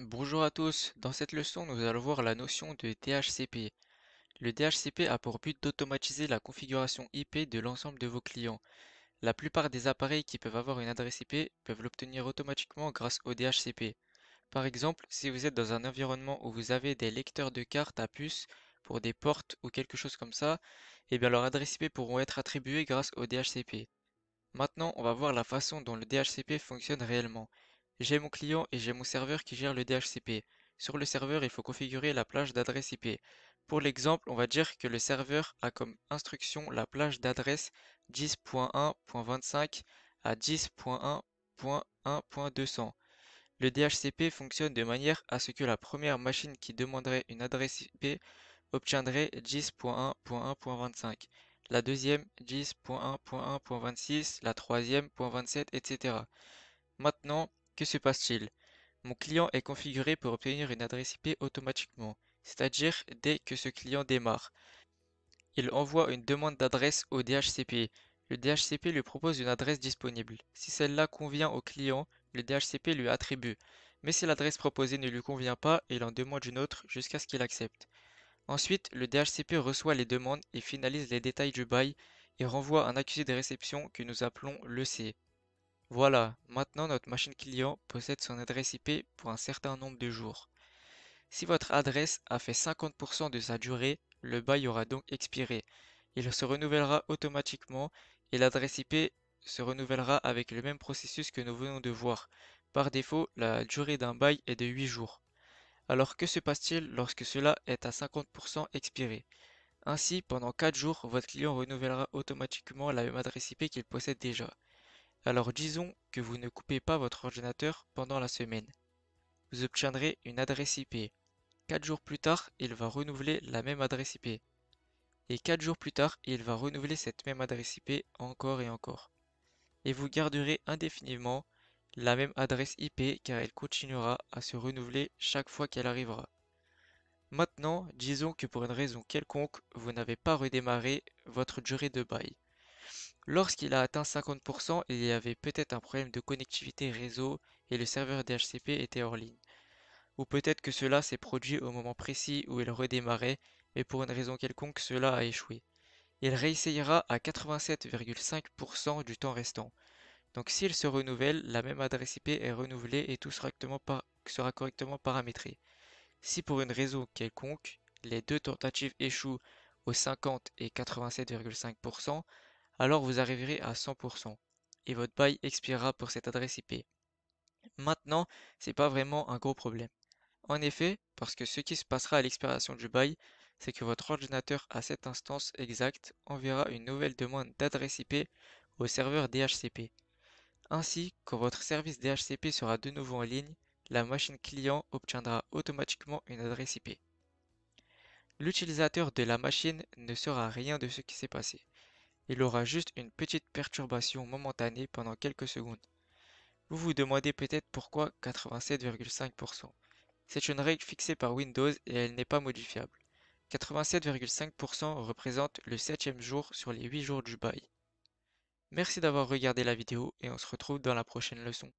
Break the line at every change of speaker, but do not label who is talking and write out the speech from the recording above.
Bonjour à tous, dans cette leçon nous allons voir la notion de DHCP. Le DHCP a pour but d'automatiser la configuration IP de l'ensemble de vos clients. La plupart des appareils qui peuvent avoir une adresse IP peuvent l'obtenir automatiquement grâce au DHCP. Par exemple, si vous êtes dans un environnement où vous avez des lecteurs de cartes à puce pour des portes ou quelque chose comme ça, eh bien leurs adresses IP pourront être attribuées grâce au DHCP. Maintenant, on va voir la façon dont le DHCP fonctionne réellement. J'ai mon client et j'ai mon serveur qui gère le DHCP. Sur le serveur, il faut configurer la plage d'adresse IP. Pour l'exemple, on va dire que le serveur a comme instruction la plage d'adresse 10.1.25 à 10.1.1.200. Le DHCP fonctionne de manière à ce que la première machine qui demanderait une adresse IP obtiendrait 10.1.1.25, la deuxième 10.1.1.26, la troisième .27, etc. Maintenant, que se passe-t-il? Mon client est configuré pour obtenir une adresse IP automatiquement, c'est-à-dire dès que ce client démarre. Il envoie une demande d'adresse au DHCP. Le DHCP lui propose une adresse disponible. Si celle-là convient au client, le DHCP lui attribue. Mais si l'adresse proposée ne lui convient pas, il en demande une autre jusqu'à ce qu'il accepte. Ensuite, le DHCP reçoit les demandes et finalise les détails du bail et renvoie un accusé de réception que nous appelons l'EC. Voilà, maintenant notre machine client possède son adresse IP pour un certain nombre de jours. Si votre adresse a fait 50% de sa durée, le bail aura donc expiré. Il se renouvellera automatiquement et l'adresse IP se renouvellera avec le même processus que nous venons de voir. Par défaut, la durée d'un bail est de 8 jours. Alors que se passe-t-il lorsque cela est à 50% expiré? Ainsi, pendant 4 jours, votre client renouvellera automatiquement la même adresse IP qu'il possède déjà. Alors disons que vous ne coupez pas votre ordinateur pendant la semaine. Vous obtiendrez une adresse IP. 4 jours plus tard, il va renouveler la même adresse IP. Et 4 jours plus tard, il va renouveler cette même adresse IP encore et encore. Et vous garderez indéfiniment la même adresse IP car elle continuera à se renouveler chaque fois qu'elle arrivera. Maintenant, disons que pour une raison quelconque, vous n'avez pas redémarré votre durée de bail. Lorsqu'il a atteint 50%, il y avait peut-être un problème de connectivité réseau et le serveur DHCP était hors ligne. Ou peut-être que cela s'est produit au moment précis où il redémarrait, mais pour une raison quelconque, cela a échoué. Il réessayera à 87,5% du temps restant. Donc s'il se renouvelle, la même adresse IP est renouvelée et tout sera correctement paramétré. Si pour une raison quelconque, les deux tentatives échouent aux 50 et 87,5%, alors vous arriverez à 100% et votre bail expirera pour cette adresse IP. Maintenant, c'est pas vraiment un gros problème. En effet, parce que ce qui se passera à l'expiration du bail, c'est que votre ordinateur à cette instance exacte enverra une nouvelle demande d'adresse IP au serveur DHCP. Ainsi, quand votre service DHCP sera de nouveau en ligne, la machine client obtiendra automatiquement une adresse IP. L'utilisateur de la machine ne saura rien de ce qui s'est passé. Il aura juste une petite perturbation momentanée pendant quelques secondes. Vous vous demandez peut-être pourquoi 87,5%. C'est une règle fixée par Windows et elle n'est pas modifiable. 87,5% représente le 7e jour sur les 8 jours du bail. Merci d'avoir regardé la vidéo et on se retrouve dans la prochaine leçon.